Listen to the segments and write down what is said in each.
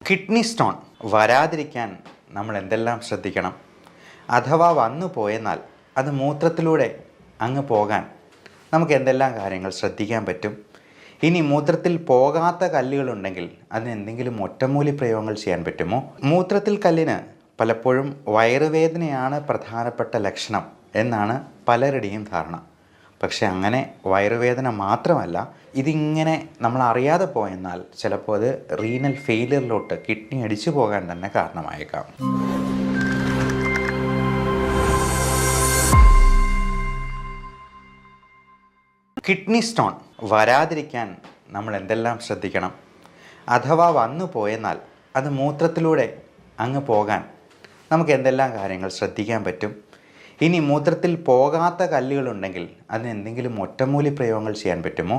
Kidney stone വരാതിരിക്കാൻ നമ്മൾ എന്തെല്ലാം ശ്രദ്ധിക്കണം? അഥവാ വന്നു പോയെന്നാൽ അത് മൂത്രത്തിലൂടെ അങ്ങ് പോകാൻ നമുക്ക് എന്തെല്ലാം കാര്യങ്ങൾ ശ്രദ്ധിക്കാൻ പറ്റും? ഇനി മൂത്രത്തിൽ പോകാത്ത കല്ലുകളുണ്ടെങ്കിൽ അതിന് എന്തെങ്കിലും ഒറ്റമൂലി പ്രയോഗങ്ങൾ ചെയ്യാൻ പറ്റുമോ? മൂത്രത്തിൽ കല്ലിന് പലപ്പോഴും വയറുവേദനയാണ് പ്രധാനപ്പെട്ട ലക്ഷണം എന്നാണ് പലരുടെയും ധാരണ. പക്ഷെ അങ്ങനെ വയറുവേദന മാത്രമല്ല, ഇതിങ്ങനെ നമ്മൾ അറിയാതെ പോയെന്നാൽ ചിലപ്പോൾ അത് റീനൽ ഫെയിലിയറിലോട്ട് കിഡ്നി അടിച്ചു പോകാൻ തന്നെ കാരണമായേക്കാം. കിഡ്നി സ്റ്റോൺ വരാതിരിക്കാൻ നമ്മൾ എന്തെല്ലാം ശ്രദ്ധിക്കണം? അഥവാ വന്നു പോയെന്നാൽ അത് മൂത്രത്തിലൂടെ അങ്ങ് പോകാൻ നമുക്ക് എന്തെല്ലാം കാര്യങ്ങൾ ശ്രദ്ധിക്കാൻ പറ്റും? ഇനി മൂത്രത്തിൽ പോകാത്ത കല്ലുകളുണ്ടെങ്കിൽ അതിന് എന്തെങ്കിലും ഒറ്റമൂലി പ്രയോഗങ്ങൾ ചെയ്യാൻ പറ്റുമോ?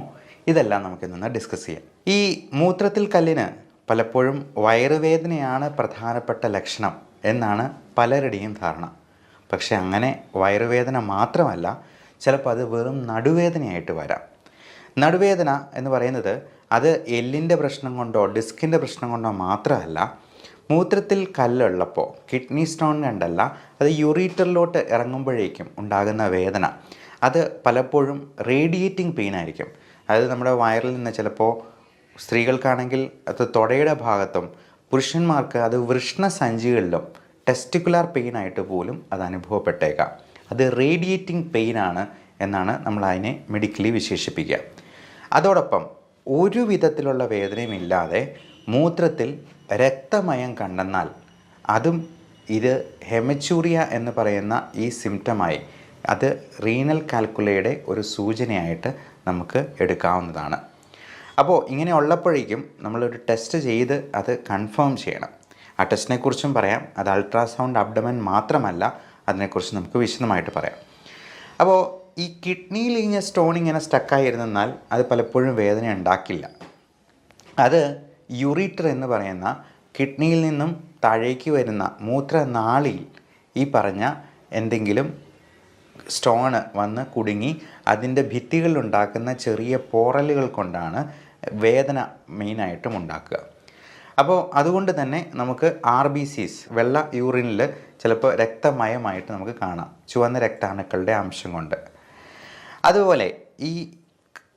ഇതെല്ലാം നമുക്കിന്ന് ഡിസ്കസ് ചെയ്യാം. ഈ മൂത്രത്തിൽ കല്ലിന് പലപ്പോഴും വയറുവേദനയാണ് പ്രധാനപ്പെട്ട ലക്ഷണം എന്നാണ് പലരുടെയും ധാരണ. പക്ഷെ അങ്ങനെ വയറുവേദന മാത്രമല്ല, ചിലപ്പോൾ അത് വെറും നടുവേദനയായിട്ട് വരാം. നടുവേദന എന്ന് പറയുന്നത് അത് എല്ലിൻ്റെ പ്രശ്നം കൊണ്ടോ ഡിസ്കിൻ്റെ പ്രശ്നം കൊണ്ടോ മാത്രമല്ല, മൂത്രത്തിൽ കല്ലുള്ളപ്പോൾ കിഡ്നി സ്റ്റോൺ കണ്ടല്ല, അത് യൂറീറ്ററിലോട്ട് ഇറങ്ങുമ്പോഴേക്കും ഉണ്ടാകുന്ന വേദന അത് പലപ്പോഴും റേഡിയേറ്റിംഗ് പെയിൻ ആയിരിക്കും. അതായത് നമ്മുടെ വയറിൽ നിന്ന് ചിലപ്പോൾ സ്ത്രീകൾക്കാണെങ്കിൽ അത് തുടയുടെ ഭാഗത്തും, പുരുഷന്മാർക്ക് അത് വൃഷ്ണസഞ്ചികളിലും ടെസ്റ്റിക്കുലാർ പെയിൻ ആയിട്ട് പോലും അത് അനുഭവപ്പെട്ടേക്കാം. അത് റേഡിയേറ്റിംഗ് പെയിനാണ് എന്നാണ് നമ്മൾ അതിനെ മെഡിക്കലി വിശേഷിപ്പിക്കുക. അതോടൊപ്പം ഒരു വിധത്തിലുള്ള വേദനയും ഇല്ലാതെ മൂത്രത്തിൽ രക്തമയം കണ്ടെന്നാൽ അതും ഇത് ഹെമച്യൂറിയ എന്ന് പറയുന്ന ഈ സിംറ്റമായി അത് റീനൽ കാൽക്കുലയുടെ ഒരു സൂചനയായിട്ട് നമുക്ക് എടുക്കാവുന്നതാണ്. അപ്പോൾ ഇങ്ങനെ ഉള്ളപ്പോഴേക്കും നമ്മളൊരു ടെസ്റ്റ് ചെയ്ത് അത് കൺഫേം ചെയ്യണം. ആ ടെസ്റ്റിനെ കുറിച്ചും പറയാം. അത് അൾട്രാസൗണ്ട് അബ്ഡമൻ മാത്രമല്ല, അതിനെക്കുറിച്ച് നമുക്ക് വിശദമായിട്ട് പറയാം. അപ്പോൾ ഈ കിഡ്നിയിൽ ഇങ്ങനെ സ്റ്റോൺ ഇങ്ങനെ സ്റ്റക്കായിരുന്നാൽ അത് പലപ്പോഴും വേദന ഉണ്ടാക്കില്ല. അത് യൂറീറ്റർ എന്ന് പറയുന്ന കിഡ്നിയിൽ നിന്നും താഴേക്ക് വരുന്ന മൂത്രനാളിയിൽ ഈ പറഞ്ഞ എന്തെങ്കിലും സ്റ്റോണ് വന്ന് കുടുങ്ങി അതിൻ്റെ ഭിത്തികളിലുണ്ടാക്കുന്ന ചെറിയ പോറലുകൾ കൊണ്ടാണ് വേദന മെയിനായിട്ടും ഉണ്ടാക്കുക. അപ്പോൾ അതുകൊണ്ട് തന്നെ നമുക്ക് RBCs വെള്ള യൂറിനിൽ ചിലപ്പോൾ രക്തമയമായിട്ട് നമുക്ക് കാണാം, ചുവന്ന രക്താണുക്കളുടെ അംശം കൊണ്ട്. അതുപോലെ ഈ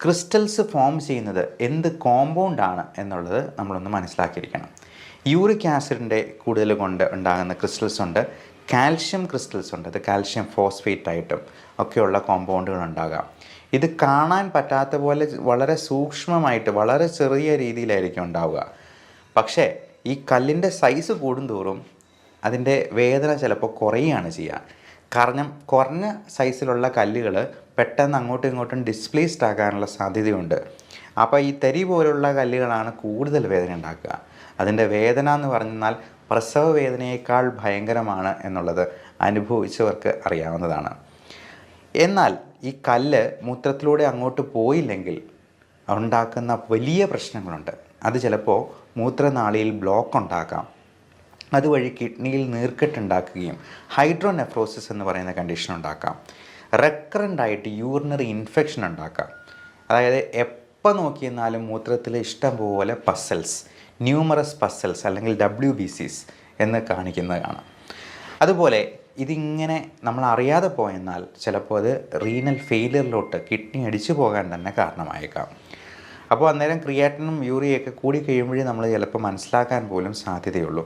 ക്രിസ്റ്റൽസ് ഫോം ചെയ്യുന്നത് എന്ത് കോമ്പൗണ്ടാണ് എന്നുള്ളത് നമ്മളൊന്ന് മനസ്സിലാക്കിയിരിക്കണം. യൂറിക് ആസിഡിൻ്റെ കൂടുതൽ കൊണ്ട് ഉണ്ടാകുന്ന ക്രിസ്റ്റൽസ് ഉണ്ട്, കാൽഷ്യം ക്രിസ്റ്റൽസ് ഉണ്ട്. അത് കാൽഷ്യം ഫോസ്ഫേറ്റ് ആയിട്ടും ഒക്കെയുള്ള കോമ്പൗണ്ടുകൾ ഉണ്ടാകാം. ഇത് കാണാൻ പറ്റാത്ത പോലെ വളരെ സൂക്ഷ്മമായിട്ട് വളരെ ചെറിയ രീതിയിലായിരിക്കും ഉണ്ടാവുക. പക്ഷേ ഈ കല്ലിൻ്റെ സൈസ് കൂടുന്തോറും അതിൻ്റെ വേദന ചിലപ്പോൾ കുറയുകയാണ് ചെയ്യുക. കാരണം കുറഞ്ഞ സൈസിലുള്ള കല്ലുകൾ പെട്ടെന്ന് അങ്ങോട്ടും ഇങ്ങോട്ടും ഡിസ്പ്ലേസ്ഡ് ആകാനുള്ള സാധ്യതയുണ്ട്. അപ്പോൾ ഈ തരി പോലുള്ള കല്ലുകളാണ് കൂടുതൽ വേദന ഉണ്ടാക്കുക. അതിൻ്റെ വേദന എന്ന് പറഞ്ഞാൽ പ്രസവ വേദനയേക്കാൾ ഭയങ്കരമാണ് എന്നുള്ളത് അനുഭവിച്ചവർക്ക് അറിയാവുന്നതാണ്. എന്നാൽ ഈ കല്ല് മൂത്രത്തിലൂടെ അങ്ങോട്ട് പോയില്ലെങ്കിൽ ഉണ്ടാക്കുന്ന വലിയ പ്രശ്നങ്ങളുണ്ട്. അത് ചിലപ്പോൾ മൂത്രനാളിയിൽ ബ്ലോക്ക് ഉണ്ടാക്കാം. അതുവഴി കിഡ്നിയിൽ നീർക്കെട്ടുണ്ടാക്കുകയും ഹൈഡ്രോനെഫ്രോസിസ് എന്ന് പറയുന്ന കണ്ടീഷൻ ഉണ്ടാക്കാം. റെക്കറൻ്റായിട്ട് യൂറിനറി ഇൻഫെക്ഷൻ ഉണ്ടാക്കാം. അതായത് എപ്പോൾ നോക്കിയെന്നാലും മൂത്രത്തിൽ ഇഷ്ടം പോലെ പസൽസ്, ന്യൂമറസ് പസൽസ് അല്ലെങ്കിൽ WBCs എന്ന് കാണിക്കുന്നത് കാണാം. അതുപോലെ ഇതിങ്ങനെ നമ്മൾ അറിയാതെ പോയെന്നാൽ ചിലപ്പോൾ അത് റീനൽ ഫെയിലിയറിലോട്ട് കിഡ്നി അടിച്ചു പോകാൻ തന്നെ കാരണമായേക്കാം. അപ്പോൾ അന്നേരം ക്രിയാറ്റിനും യൂറിയൊക്കെ കൂടി കഴിയുമ്പോഴേ നമ്മൾ ചിലപ്പോൾ മനസ്സിലാക്കാൻ പോലും സാധ്യതയുള്ളൂ.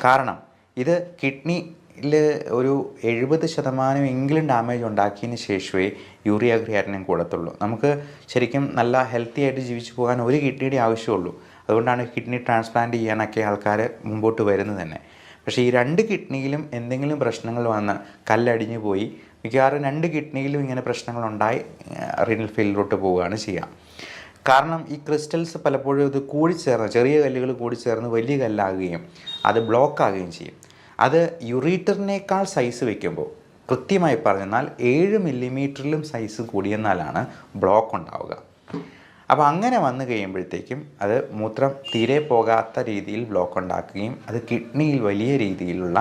കാരണം ഇത് കിഡ്നിയിൽ ഒരു 70% എങ്കിലും ഡാമേജ് ഉണ്ടാക്കിയതിന് ശേഷമേ യൂറിയ ക്രിയാറ്റിനും കൂടത്തുള്ളൂ. നമുക്ക് ശരിക്കും നല്ല ഹെൽത്തി ആയിട്ട് ജീവിച്ചു പോകാൻ ഒരു കിഡ്നിയുടെ ആവശ്യമുള്ളൂ. അതുകൊണ്ടാണ് കിഡ്നി ട്രാൻസ്പ്ലാന്റ് ചെയ്യാനൊക്കെ ആൾക്കാർ മുമ്പോട്ട് വരുന്നത് തന്നെ. പക്ഷേ ഈ 2 കിഡ്നിയിലും എന്തെങ്കിലും പ്രശ്നങ്ങൾ വന്ന് കല്ലടിഞ്ഞു പോയി മിക്കവാറും 2 കിഡ്നിയിലും ഇങ്ങനെ പ്രശ്നങ്ങളുണ്ടായി റീനൽ ഫെയിലിയറിലോട്ട് പോവുകയാണ് ചെയ്യുക. കാരണം ഈ ക്രിസ്റ്റൽസ് പലപ്പോഴും ഇത് കൂടിച്ചേർന്ന്, ചെറിയ കല്ലുകൾ കൂടിച്ചേർന്ന് വലിയ കല്ലാകുകയും അത് ബ്ലോക്കാകുകയും ചെയ്യും. അത് യൂറീറ്ററിനേക്കാൾ സൈസ് വയ്ക്കുമ്പോൾ, കൃത്യമായി പറഞ്ഞാൽ 7 മില്ലിമീറ്ററിലും സൈസ് കൂടിയെന്നാലാണ് ബ്ലോക്ക് ഉണ്ടാവുക. അപ്പോൾ അങ്ങനെ വന്നു കഴിയുമ്പോഴത്തേക്കും അത് മൂത്രം തീരെ പോകാത്ത രീതിയിൽ ബ്ലോക്ക് ഉണ്ടാക്കുകയും അത് കിഡ്നിയിൽ വലിയ രീതിയിലുള്ള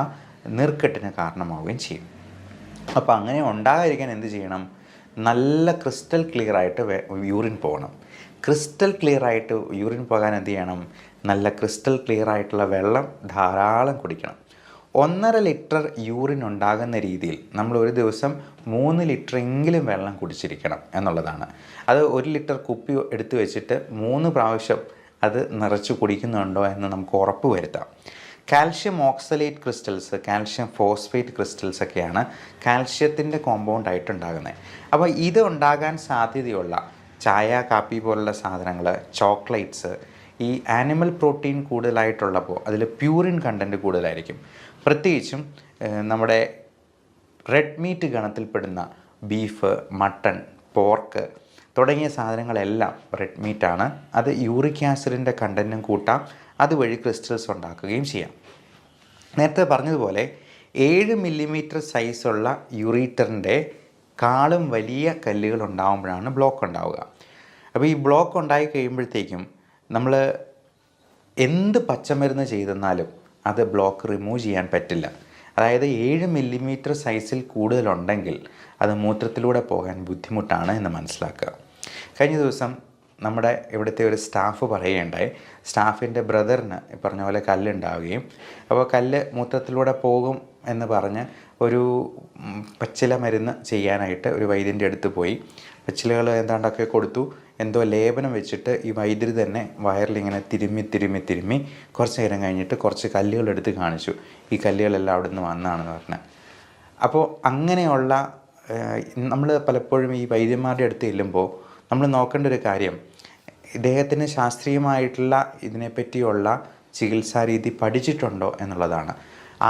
നീർക്കെട്ടിന് കാരണമാവുകയും ചെയ്യും. അപ്പോൾ അങ്ങനെ ഉണ്ടാകാതിരിക്കാൻ എന്ത് ചെയ്യണം? നല്ല ക്രിസ്റ്റൽ ക്ലിയർ ആയിട്ട് യൂറിൻ പോകണം. ക്രിസ്റ്റൽ ക്ലിയർ ആയിട്ട് യൂറിൻ പോകാൻ എന്ത് ചെയ്യണം? നല്ല ക്രിസ്റ്റൽ ക്ലിയർ ആയിട്ടുള്ള വെള്ളം ധാരാളം കുടിക്കണം. 1.5 ലിറ്റർ യൂറിൻ ഉണ്ടാകുന്ന രീതിയിൽ നമ്മൾ ഒരു ദിവസം 3 ലിറ്ററെങ്കിലും വെള്ളം കുടിച്ചിരിക്കണം എന്നുള്ളതാണ്. അത് 1 ലിറ്റർ കുപ്പി എടുത്തു വെച്ചിട്ട് 3 പ്രാവശ്യം അത് നിറച്ച് കുടിക്കുന്നുണ്ടോ എന്ന് നമുക്ക് ഉറപ്പ് വരുത്താം. Calcium oxalate crystals, calcium phosphate crystals ഒക്കെയാണ് കാൽഷ്യത്തിൻ്റെ കോമ്പൗണ്ടായിട്ടുണ്ടാകുന്നത്. അപ്പോൾ ഇത് ഉണ്ടാകാൻ സാധ്യതയുള്ള ചായ, കാപ്പി പോലുള്ള സാധനങ്ങൾ, ചോക്ലേറ്റ്സ്, ഈ ആനിമൽ പ്രോട്ടീൻ കൂടുതലായിട്ടുള്ളപ്പോൾ അതിൽ പ്യൂറിൻ കണ്ടൻറ്റ് കൂടുതലായിരിക്കും. പ്രത്യേകിച്ചും നമ്മുടെ റെഡ് മീറ്റ് ഗണത്തിൽപ്പെടുന്ന ബീഫ്, മട്ടൺ, പോർക്ക് തുടങ്ങിയ സാധനങ്ങളെല്ലാം റെഡ് മീറ്റാണ്. അത് യൂറിക് ആസിഡിൻ്റെ കണ്ടൻറ്റും കൂട്ടാം, അതുവഴി ക്രിസ്റ്റൽസ് ഉണ്ടാക്കുകയും ചെയ്യാം. നേരത്തെ പറഞ്ഞതുപോലെ 7 മില്ലിമീറ്റർ സൈസുള്ള യൂറീറ്ററിൻ്റെ കാളും വലിയ കല്ലുകൾ ഉണ്ടാകുമ്പോഴാണ് ബ്ലോക്ക് ഉണ്ടാവുക. അപ്പോൾ ഈ ബ്ലോക്ക് ഉണ്ടായി കഴിയുമ്പോഴത്തേക്കും നമ്മൾ എന്ത് പച്ചമരുന്ന് ചെയ്തെന്നാലും അത് ബ്ലോക്ക് റിമൂവ് ചെയ്യാൻ പറ്റില്ല. അതായത് 7 മില്ലിമീറ്റർ സൈസിൽ കൂടുതലുണ്ടെങ്കിൽ അത് മൂത്രത്തിലൂടെ പോകാൻ ബുദ്ധിമുട്ടാണ് എന്ന് മനസ്സിലാക്കുക. കഴിഞ്ഞ ദിവസം നമ്മുടെ ഇവിടുത്തെ ഒരു സ്റ്റാഫ് പറയുകയുണ്ടായി, സ്റ്റാഫിൻ്റെ ബ്രദറിന് പറഞ്ഞ പോലെ കല്ലുണ്ടാവുകയും അപ്പോൾ കല്ല് മൂത്രത്തിലൂടെ പോകും എന്ന് പറഞ്ഞ് ഒരു പച്ചില മരുന്ന് ചെയ്യാനായിട്ട് ഒരു വൈദ്യൻ്റെ അടുത്ത് പോയി. പച്ചിലകൾ എന്താണ്ടൊക്കെ കൊടുത്തു. എന്തോ ലേപനം വെച്ചിട്ട് ഈ വൈദ്യർ തന്നെ വയറിലിങ്ങനെ തിരുമ്മി കുറച്ച് നേരം കഴിഞ്ഞിട്ട് കുറച്ച് കല്ലുകൾ എടുത്ത് കാണിച്ചു. ഈ കല്ലുകളെല്ലാം അവിടെ നിന്ന് വന്നതാണെന്ന് പറഞ്ഞ്. അപ്പോൾ അങ്ങനെയുള്ള നമ്മൾ പലപ്പോഴും ഈ വൈദ്യന്മാരുടെ അടുത്ത് ചെല്ലുമ്പോൾ നമ്മൾ നോക്കേണ്ട ഒരു കാര്യം, ഇദ്ദേഹത്തിന് ശാസ്ത്രീയമായിട്ടുള്ള ഇതിനെപ്പറ്റിയുള്ള ചികിത്സാരീതി പഠിച്ചിട്ടുണ്ടോ എന്നുള്ളതാണ്.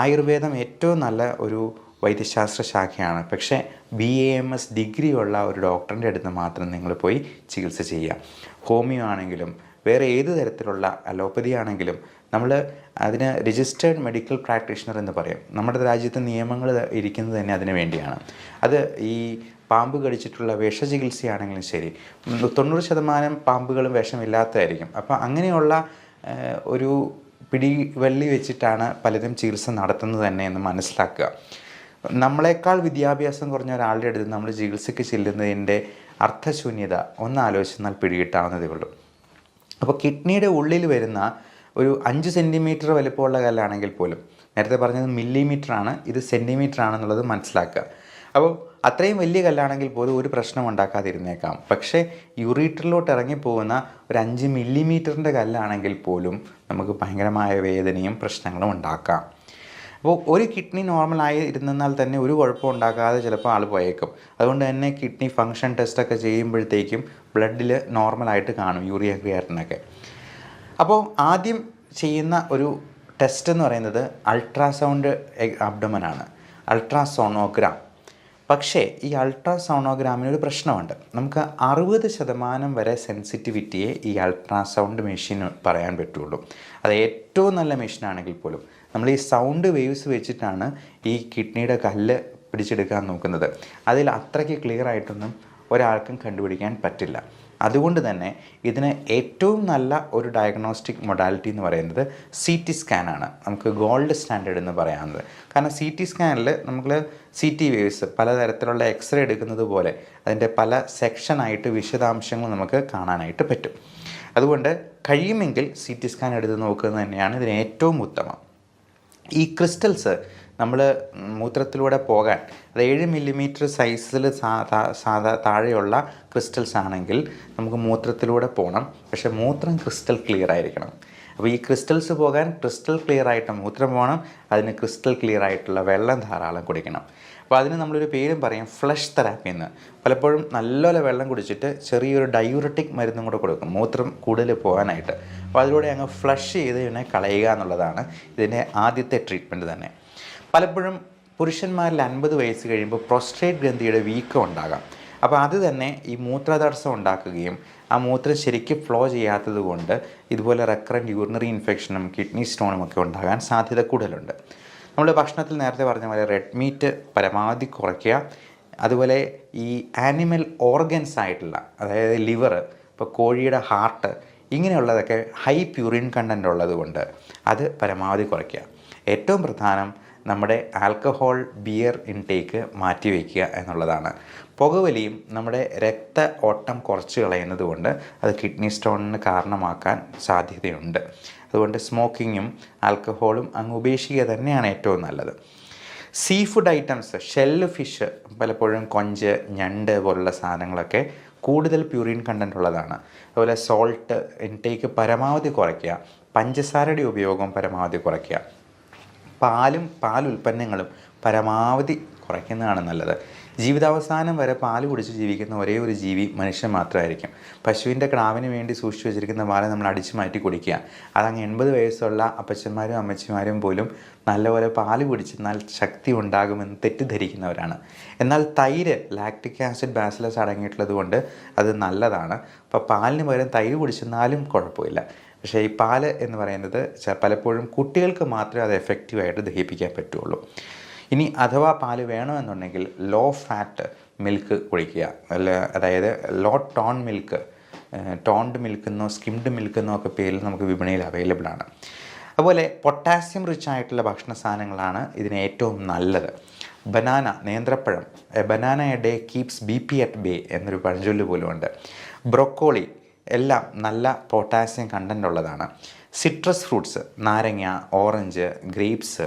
ആയുർവേദം ഏറ്റവും നല്ല ഒരു വൈദ്യശാസ്ത്ര ശാഖയാണ്. പക്ഷേ BAMS ഡിഗ്രി ഉള്ള ഒരു ഡോക്ടറിൻ്റെ അടുത്ത് മാത്രം നിങ്ങൾ പോയി ചികിത്സ ചെയ്യുക. ഹോമിയോ ആണെങ്കിലും വേറെ ഏത് തരത്തിലുള്ള അലോപ്പതി ആണെങ്കിലും നമ്മൾ അതിന് രജിസ്റ്റേർഡ് മെഡിക്കൽ പ്രാക്ടീഷണർ എന്ന് പറയും. നമ്മുടെ രാജ്യത്തെ നിയമങ്ങൾ ഇരിക്കുന്നത് തന്നെ അതിന് വേണ്ടിയാണ്. അത് ഈ പാമ്പ് കടിച്ചിട്ടുള്ള വിഷചികിത്സയാണെങ്കിലും ശരി, 90% പാമ്പുകളും വിഷമില്ലാത്തതായിരിക്കും. അപ്പോൾ അങ്ങനെയുള്ള ഒരു പിടിവള്ളി വെച്ചിട്ടാണ് പലരും ചികിത്സ നടത്തുന്നത് തന്നെ എന്ന് മനസ്സിലാക്കുക. നമ്മളെക്കാൾ വിദ്യാഭ്യാസം കുറഞ്ഞ ഒരാളുടെ അടുത്ത് നമ്മൾ ചികിത്സയ്ക്ക് ചെല്ലുന്നതിൻ്റെ അർത്ഥശൂന്യത ഒന്ന് ആലോചിച്ചെന്നാൽ പിടികിട്ടാവുന്നതേ ഉള്ളൂ. അപ്പോൾ കിഡ്നിയുടെ ഉള്ളിൽ വരുന്ന ഒരു 5 സെൻറ്റിമീറ്റർ വലിപ്പമുള്ള കല്ലാണെങ്കിൽ പോലും, നേരത്തെ പറഞ്ഞത് മില്ലിമീറ്ററാണ്, ഇത് സെൻറ്റിമീറ്റർ ആണെന്നുള്ളത് മനസ്സിലാക്കുക. അപ്പോൾ അത്രയും വലിയ കല്ലാണെങ്കിൽ പോലും ഒരു പ്രശ്നം ഉണ്ടാക്കാതിരുന്നേക്കാം. പക്ഷേ യൂറീറ്ററിലോട്ട് ഇറങ്ങിപ്പോകുന്ന ഒരു 5 മില്ലിമീറ്ററിൻ്റെ കല്ലാണെങ്കിൽ പോലും നമുക്ക് ഭയങ്കരമായ വേദനയും പ്രശ്നങ്ങളും ഉണ്ടാക്കാം. അപ്പോൾ ഒരു കിഡ്നി നോർമലായി ഇരുന്നാൽ തന്നെ ഒരു കുഴപ്പം ഉണ്ടാക്കാതെ ചിലപ്പോൾ ആൾ പോയേക്കും. അതുകൊണ്ട് തന്നെ കിഡ്നി ഫങ്ഷൻ ടെസ്റ്റൊക്കെ ചെയ്യുമ്പോഴത്തേക്കും ബ്ലഡിൽ നോർമലായിട്ട് കാണും യൂറിയ ക്രിയാറ്റിനൊക്കെ. അപ്പോൾ ആദ്യം ചെയ്യുന്ന ഒരു ടെസ്റ്റ് എന്ന് പറയുന്നത് അൾട്രാസൗണ്ട് അബ്ഡമനാണ്, അൾട്രാസോണോഗ്രാം. പക്ഷേ ഈ അൾട്രാസോണോഗ്രാമിനൊരു പ്രശ്നമുണ്ട്. നമുക്ക് 60% വരെ സെൻസിറ്റിവിറ്റിയെ ഈ അൾട്രാസൗണ്ട് മെഷീൻ പറയാൻ പറ്റുള്ളൂ. അത് ഏറ്റവും നല്ല മെഷീനാണെങ്കിൽ പോലും നമ്മൾ ഈ സൗണ്ട് വേവ്സ് വെച്ചിട്ടാണ് ഈ കിഡ്നിയുടെ കല്ല് പിടിച്ചെടുക്കാൻ നോക്കുന്നത്. അതിൽ അത്രയ്ക്ക് ക്ലിയർ ആയിട്ടൊന്നും ഒരാൾക്കും കണ്ടുപിടിക്കാൻ പറ്റില്ല. അതുകൊണ്ട് തന്നെ ഇതിന് ഏറ്റവും നല്ല ഒരു ഡയഗ്നോസ്റ്റിക് മൊഡാലിറ്റി എന്ന് പറയുന്നത് CT സ്കാനാണ്. നമുക്ക് ഗോൾഡ് സ്റ്റാൻഡേർഡ് എന്ന് പറയാവുന്നത്. കാരണം CT സ്കാനിൽ നമ്മൾ CT വേവ്സ് പലതരത്തിലുള്ള എക്സ്റേ എടുക്കുന്നത് പോലെ അതിൻ്റെ പല സെക്ഷനായിട്ട് വിശദാംശങ്ങൾ നമുക്ക് കാണാനായിട്ട് പറ്റും. അതുകൊണ്ട് കഴിയുമെങ്കിൽ CT സ്കാൻ എടുത്ത് നോക്കുന്നത് തന്നെയാണ് ഇതിന് ഏറ്റവും ഉത്തമം. ഈ ക്രിസ്റ്റൽസ് നമ്മൾ മൂത്രത്തിലൂടെ പോകാൻ, അത് 7 മില്ലിമീറ്റർ സൈസിൽ താഴെയുള്ള ക്രിസ്റ്റൽസ് ആണെങ്കിൽ നമുക്ക് മൂത്രത്തിലൂടെ പോകണം. പക്ഷേ മൂത്രം ക്രിസ്റ്റൽ ക്ലിയർ ആയിരിക്കണം. അപ്പോൾ ഈ ക്രിസ്റ്റൽസ് പോകാൻ ക്രിസ്റ്റൽ ക്ലിയർ ആയിട്ട് മൂത്രം പോകണം. അതിന് ക്രിസ്റ്റൽ ക്ലിയർ ആയിട്ടുള്ള വെള്ളം ധാരാളം കുടിക്കണം. അപ്പോൾ അതിന് നമ്മളൊരു പേരും പറയും, ഫ്ലഷ് തെറാപ്പി എന്ന്. പലപ്പോഴും നല്ലപോലെ വെള്ളം കുടിച്ചിട്ട് ചെറിയൊരു ഡയൂററ്റിക് മരുന്നും കൂടെ കൊടുക്കും മൂത്രം കൂടുതൽ പോകാനായിട്ട്. അപ്പോൾ അതിലൂടെ അങ്ങ് ഫ്ലഷ് ചെയ്ത് ഇതിനെ കളയുക എന്നുള്ളതാണ് ഇതിൻ്റെ ആദ്യത്തെ ട്രീറ്റ്മെൻറ്റ് തന്നെ. പലപ്പോഴും പുരുഷന്മാരിൽ 50 വയസ്സ് കഴിയുമ്പോൾ പ്രോസ്റ്റേറ്റ് ഗ്രന്ഥിയുടെ വീക്കം ഉണ്ടാകാം. അപ്പോൾ അത് തന്നെ ഈ മൂത്രതടസ്സം ഉണ്ടാക്കുകയും ആ മൂത്രം ശരിക്കും ഫ്ലോ ചെയ്യാത്തത് കൊണ്ട് ഇതുപോലെ റെക്കറൻറ്റ് യൂറിനറി ഇൻഫെക്ഷനും കിഡ്നി സ്റ്റോണും ഒക്കെ ഉണ്ടാകാൻ സാധ്യത കൂടുതലുണ്ട്. നമ്മൾ ഭക്ഷണത്തിൽ നേരത്തെ പറഞ്ഞ പോലെ റെഡ് മീറ്റ് പരമാവധി കുറയ്ക്കുക. അതുപോലെ ഈ ആനിമൽ ഓർഗൻസ് ആയിട്ടുള്ള, അതായത് ലിവർ, ഇപ്പോൾ കോഴിയുടെ ഹാർട്ട്, ഇങ്ങനെയുള്ളതൊക്കെ ഹൈ പ്യൂറിൻ കണ്ടൻ്റ് ഉള്ളത് കൊണ്ട് അത് പരമാവധി കുറയ്ക്കുക. ഏറ്റവും പ്രധാനം നമ്മുടെ ആൽക്കഹോൾ, ബിയർ ഇൻടേക്ക് മാറ്റിവെക്കുക എന്നുള്ളതാണ്. പുകവലിയും നമ്മുടെ രക്ത ഓട്ടം കുറച്ച് കളയുന്നത് കൊണ്ട് അത് കിഡ്നി സ്റ്റോണിന് കാരണമാക്കാൻ സാധ്യതയുണ്ട്. അതുകൊണ്ട് സ്മോക്കിങ്ങും ആൽക്കഹോളും അങ്ങ് ഉപേക്ഷിക്കുക തന്നെയാണ് ഏറ്റവും നല്ലത്. Sea food items, shell fish, പലപ്പോഴും കൊഞ്ച്, ഞണ്ട് പോലുള്ള സാധനങ്ങളൊക്കെ കൂടുതൽ പ്യൂറിൻ കണ്ടൻ്റ് ഉള്ളതാണ്. അതുപോലെ സോൾട്ട് ഇൻടേക്ക് പരമാവധി കുറയ്ക്കുക, പഞ്ചസാരയുടെ ഉപയോഗം പരമാവധി കുറയ്ക്കുക, പാലുൽപ്പന്നങ്ങളും പരമാവധി കുറയ്ക്കുന്നതാണ് നല്ലത്. ജീവിതാവസാനം വരെ പാല് കുടിച്ച് ജീവിക്കുന്ന ഒരേ ഒരു ജീവി മനുഷ്യൻ മാത്രമായിരിക്കും. പശുവിൻ്റെ കിടാവിന് വേണ്ടി സൂക്ഷിച്ചു വെച്ചിരിക്കുന്ന പാല് നമ്മൾ അടിച്ചു മാറ്റി കുടിക്കുക. അതങ്ങ് 80 വയസ്സുള്ള അപ്പച്ചന്മാരും അമ്മച്ചിമാരും പോലും നല്ലപോലെ പാല് കുടിച്ചെന്നാൽ ശക്തി ഉണ്ടാകുമെന്ന് തെറ്റിദ്ധരിക്കുന്നവരാണ്. എന്നാൽ തൈര് ലാക്റ്റിക് ആസിഡ് ബാസിലസ് അടങ്ങിയിട്ടുള്ളത് കൊണ്ട് അത് നല്ലതാണ്. അപ്പോൾ പാലിന് പകരം തൈര് കുടിച്ചെന്നാലും കുഴപ്പമില്ല. പക്ഷേ ഈ പാല് എന്ന് പറയുന്നത് പലപ്പോഴും കുട്ടികൾക്ക് മാത്രമേ അത് എഫക്റ്റീവായിട്ട് ദഹിപ്പിക്കാൻ പറ്റുള്ളൂ. ഇനി അഥവാ പാല് വേണമെന്നുണ്ടെങ്കിൽ ലോ ഫാറ്റ് മിൽക്ക് കുടിക്കുക, അതായത് ലോ ടോൺ മിൽക്ക്, ടോൺഡ് മിൽക്കെന്നോ സ്കിംഡ് മിൽക്കെന്നോ ഒക്കെ പേരിൽ നമുക്ക് വിപണിയിൽ അവൈലബിൾ ആണ്. അതുപോലെ പൊട്ടാസ്യം റിച്ച് ആയിട്ടുള്ള ഭക്ഷണ സാധനങ്ങളാണ് ഇതിന് ഏറ്റവും നല്ലത്. ബനാന, നേന്ത്രപ്പഴം, A banana A day keeps BP at bay എന്നൊരു പഴഞ്ചൊല്ല് പോലും ഉണ്ട്. ബ്രൊക്കോളി എല്ലാം നല്ല പൊട്ടാസ്യം കണ്ടൻ്റ് ഉള്ളതാണ്. സിട്രസ് ഫ്രൂട്ട്സ്, നാരങ്ങ, ഓറഞ്ച്, ഗ്രേപ്സ്,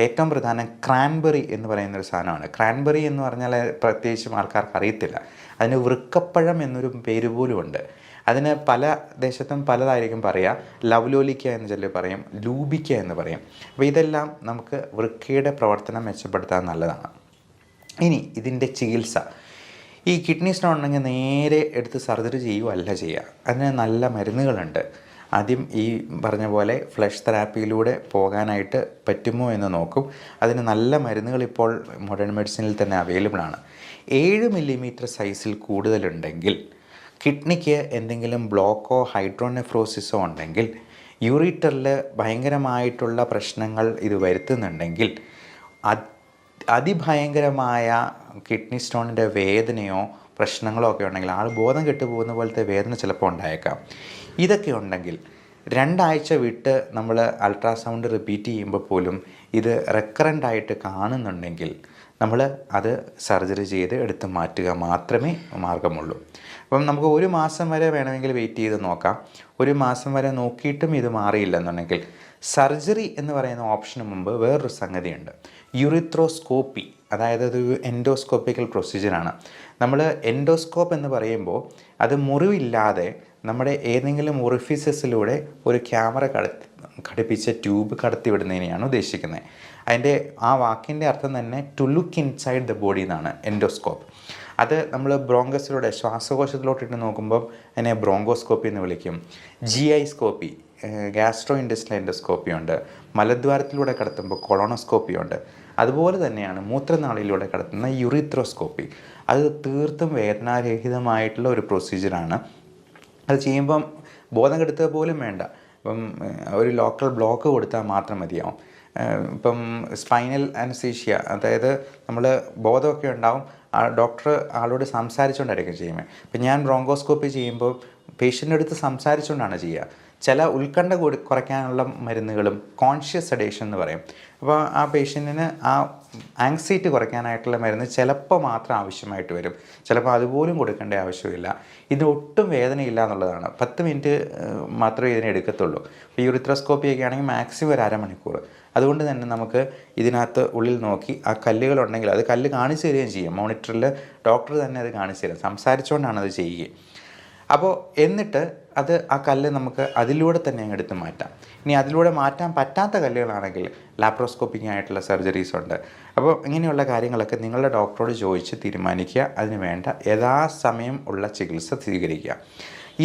ഏറ്റവും പ്രധാനം ക്രാൻബെറി എന്ന് പറയുന്നൊരു സാധനമാണ്. ക്രാൻബെറി എന്ന് പറഞ്ഞാൽ പ്രത്യേകിച്ചും ആൾക്കാർക്ക് അറിയത്തില്ല. അതിന് വൃക്കപ്പഴം എന്നൊരു പേര് പോലും ഉണ്ട്. അതിന് പല ദേശത്തും പലതായിരിക്കും പറയുക. ലവ്ലോലിക്ക എന്ന് ചിലർ പറയും, ലൂബിക്ക എന്ന് പറയും. അപ്പോൾ ഇതെല്ലാം നമുക്ക് വൃക്കയുടെ പ്രവർത്തനം മെച്ചപ്പെടുത്താൻ നല്ലതാണ്. ഇനി ഇതിൻ്റെ ചികിത്സ, ഈ കിഡ്നി സ്റ്റോൺ ഉണ്ടെങ്കിൽ നേരെ എടുത്ത് സർജറി ചെയ്യുകയല്ല ചെയ്യുക. അതിന് നല്ല മരുന്നുകളുണ്ട്. ആദ്യം ഈ പറഞ്ഞ പോലെ ഫ്ലഷ് തെറാപ്പിയിലൂടെ പോകാനായിട്ട് പറ്റുമോ എന്ന് നോക്കും. അതിന് നല്ല മരുന്നുകൾ ഇപ്പോൾ മോഡേൺ മെഡിസിനിൽ തന്നെ അവൈലബിൾ ആണ്. 7 മില്ലിമീറ്റർ സൈസിൽ കൂടുതലുണ്ടെങ്കിൽ, കിഡ്നിക്ക് എന്തെങ്കിലും ബ്ലോക്കോ ഹൈഡ്രോനെഫ്രോസിസോ ഉണ്ടെങ്കിൽ, യൂറിറ്ററിൽ ഭയങ്കരമായിട്ടുള്ള പ്രശ്നങ്ങൾ ഇത് വരുത്തുന്നുണ്ടെങ്കിൽ, അതിഭയങ്കരമായ കിഡ്നി സ്റ്റോണിൻ്റെ വേദനയോ പ്രശ്നങ്ങളോ ഒക്കെ ഉണ്ടെങ്കിൽ, ആൾ ബോധം കെട്ടുപോകുന്ന പോലത്തെ വേദന ചിലപ്പോൾ ഉണ്ടായേക്കാം. ഇതൊക്കെ ഉണ്ടെങ്കിൽ 2 ആഴ്ച വിട്ട് നമ്മൾ അൾട്രാസൗണ്ട് റിപ്പീറ്റ് ചെയ്യുമ്പോൾ പോലും ഇത് റെക്കറൻ്റായിട്ട് കാണുന്നുണ്ടെങ്കിൽ നമ്മൾ അത് സർജറി ചെയ്ത് എടുത്ത് മാറ്റുക മാത്രമേ മാർഗമുള്ളൂ. അപ്പം നമുക്ക് 1 മാസം വരെ വേണമെങ്കിൽ വെയിറ്റ് ചെയ്ത് നോക്കാം. 1 മാസം വരെ നോക്കിയിട്ടും ഇത് മാറിയില്ലെന്നുണ്ടെങ്കിൽ സർജറി എന്ന് പറയുന്ന ഓപ്ഷന് മുമ്പ് വേറൊരു സംഗതിയുണ്ട്, യൂറിത്രോസ്കോപ്പി. അതായത് അതൊരു എൻഡോസ്കോപ്പിക്കൽ പ്രൊസീജിയറാണ്. നമ്മൾ എൻഡോസ്കോപ്പ് എന്ന് പറയുമ്പോൾ അത് മുറിവില്ലാതെ നമ്മുടെ ഏതെങ്കിലും ഒറിഫിസസിലൂടെ ഒരു ക്യാമറ ഘടിപ്പിച്ച ട്യൂബ് കടത്തിവിടുന്നതിനെയാണ് ഉദ്ദേശിക്കുന്നത്. അതിൻ്റെ ആ വാക്കിൻ്റെ അർത്ഥം തന്നെ to look inside the body എന്നാണ് എൻഡോസ്കോപ്പ്. അത് നമ്മൾ ബ്രോങ്കസിലൂടെ ശ്വാസകോശത്തിലോട്ടിട്ട് നോക്കുമ്പോൾ അതിനെ ബ്രോങ്കോസ്കോപ്പി എന്ന് വിളിക്കും. GI സ്കോപ്പി, ഗ്യാസ്ട്രോ ഇൻഡസ്ട്രിയൽ എൻഡോസ്കോപ്പി ഉണ്ട്. മലദ്വാരത്തിലൂടെ കടത്തുമ്പോൾ കൊളോണോസ്കോപ്പി ഉണ്ട്. അതുപോലെ തന്നെയാണ് മൂത്രനാളിയിലൂടെ കടത്തുന്ന യൂറിത്രോസ്കോപ്പി. അത് തീർത്തും വേദനാരഹിതമായിട്ടുള്ള ഒരു പ്രൊസീജിയറാണ്. അത് ചെയ്യുമ്പം ബോധം കെടുത്തുക പോലും വേണ്ട. ഇപ്പം ഒരു ലോക്കൽ ബ്ലോക്ക് കൊടുത്താൽ മാത്രം മതിയാവും. ഇപ്പം സ്പൈനൽ അനസ്തീഷ്യ, അതായത് നമ്മൾ ബോധമൊക്കെ ഉണ്ടാവും, ഡോക്ടർ ആളോട് സംസാരിച്ചുകൊണ്ടായിരിക്കും ചെയ്യുന്നത്. ഇപ്പം ഞാൻ ബ്രോങ്കോസ്കോപ്പി ചെയ്യുമ്പോൾ പേഷ്യൻ്റെ അടുത്ത് സംസാരിച്ചുകൊണ്ടാണ് ചെയ്യുക. ചില ഉത്കണ്ഠ കുറയ്ക്കാനുള്ള മരുന്നുകളും കോൺഷ്യസ് സെഡേഷൻ എന്ന് പറയും. അപ്പോൾ ആ പേഷ്യൻറ്റിന് ആ ആങ്സൈറ്റി കുറയ്ക്കാനായിട്ടുള്ള മരുന്ന് ചിലപ്പോൾ മാത്രം ആവശ്യമായിട്ട് വരും, ചിലപ്പോൾ അതുപോലും കൊടുക്കേണ്ട ആവശ്യമില്ല. ഇതിന് ഒട്ടും വേദനയില്ല എന്നുള്ളതാണ്. 10 മിനിറ്റ് മാത്രമേ ഇതിനെ എടുക്കത്തുള്ളൂ. ഇപ്പോൾ യൂറിത്രോസ്കോപ്പി ഒക്കെ ആണെങ്കിൽ മാക്സിമം ഒരു അരമണിക്കൂർ. അതുകൊണ്ട് തന്നെ നമുക്ക് ഇതിനകത്ത് ഉള്ളിൽ നോക്കി ആ കല്ലുകളുണ്ടെങ്കിൽ അത് കല്ല് കാണിച്ചു തരികയും ചെയ്യും. മോണിറ്ററിൽ ഡോക്ടർ തന്നെ അത് കാണിച്ചു തരും, സംസാരിച്ചുകൊണ്ടാണ് അത് ചെയ്യുക. അപ്പോൾ എന്നിട്ട് അത് ആ കല്ല് നമുക്ക് അതിലൂടെ തന്നെ അങ്ങ് എടുത്ത് മാറ്റാം. ഇനി അതിലൂടെ മാറ്റാൻ പറ്റാത്ത കല്ലുകളാണെങ്കിൽ ലാപ്രോസ്കോപ്പിക് ആയിട്ടുള്ള സർജറീസ് ഉണ്ട്. അപ്പോൾ ഇങ്ങനെയുള്ള കാര്യങ്ങളൊക്കെ നിങ്ങളുടെ ഡോക്ടറോട് ചോദിച്ച് തീരുമാനിക്കുക. അതിന് വേണ്ട യഥാസമയം ഉള്ള ചികിത്സ സ്വീകരിക്കുക.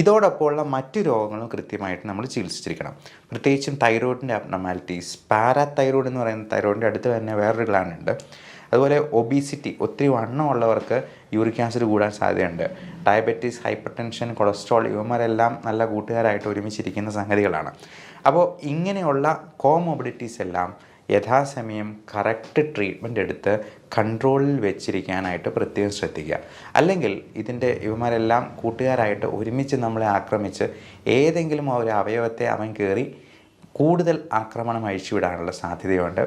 ഇതോടൊപ്പമുള്ള മറ്റു രോഗങ്ങളും കൃത്യമായിട്ട് നമ്മൾ ചികിത്സിച്ചിരിക്കണം. പ്രത്യേകിച്ചും തൈറോയിഡിൻ്റെ അബ്നോർമാലിറ്റീസ്, പാരാതൈറോയിഡ് എന്ന് പറയുന്ന തൈറോയിഡിൻ്റെ അടുത്ത് തന്നെ വേറൊരു ഗ്ലാൻഡ് ഉണ്ട്. അതുപോലെ ഒബീസിറ്റി, ഒത്തിരി വണ്ണമുള്ളവർക്ക് യൂറിക് ആസിഡ് കൂടാൻ സാധ്യതയുണ്ട്. ഡയബറ്റീസ്, ഹൈപ്പർ ടെൻഷൻ, കൊളസ്ട്രോൾ, ഇവന്മാരെല്ലാം നല്ല കൂട്ടുകാരായിട്ട് ഒരുമിച്ചിരിക്കുന്ന സംഗതികളാണ്. അപ്പോൾ ഇങ്ങനെയുള്ള കോമോബിഡിറ്റീസ് എല്ലാം യഥാസമയം കറക്റ്റ് ട്രീറ്റ്മെൻറ്റ് എടുത്ത് കൺട്രോളിൽ വെച്ചിരിക്കാനായിട്ട് പ്രത്യേകം ശ്രദ്ധിക്കുക. അല്ലെങ്കിൽ ഇവന്മാരെല്ലാം കൂട്ടുകാരായിട്ട് ഒരുമിച്ച് നമ്മളെ ആക്രമിച്ച് ഏതെങ്കിലും ഒരു അവയവത്തെ അവൻ കയറി കൂടുതൽ ആക്രമണം അഴിച്ചുവിടാനുള്ള സാധ്യതയുണ്ട്.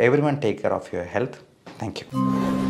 Everyone take care of your health. Thank you.